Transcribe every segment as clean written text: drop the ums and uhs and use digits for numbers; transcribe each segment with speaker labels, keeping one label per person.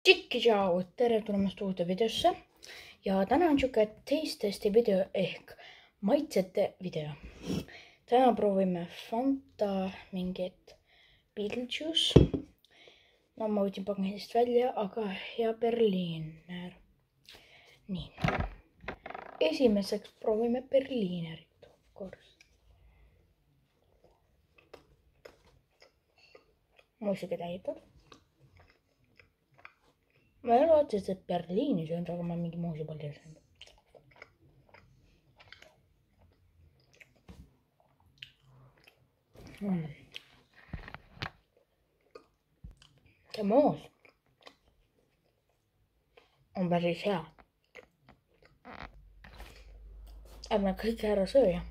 Speaker 1: Tšikki-tšau, tere tulemast uude videosse ja täna on siuke taste-testi video ehk maitsete video. Täna proovime Fanta mingit Beetlejuice. No ma võtin pakendist välja, aga hea Berliner. Nii. Esimeseks proovime Berlinerit. Muidugi täitab. Ma ei ole otseselt Berliini söönud, aga ma mingi muusi palju söönud. See moos on päris hea. Ärme kõike ära sööja.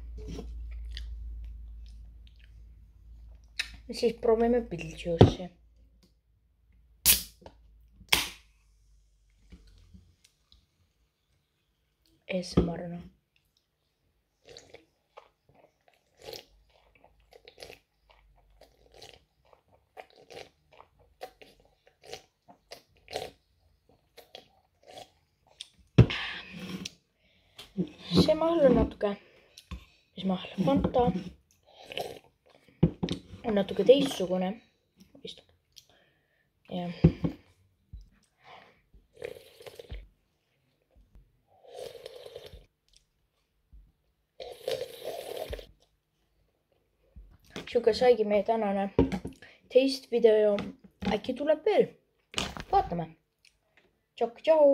Speaker 1: Siis proovime Beetlejuice'i. ASMR-na. See mahl on natuke, mis mahl, Fanta on natuke teistsugune vist. Ja. Siuke saigi meie tänane taste video. Äkki tuleb veel. Vaatame. Tšau.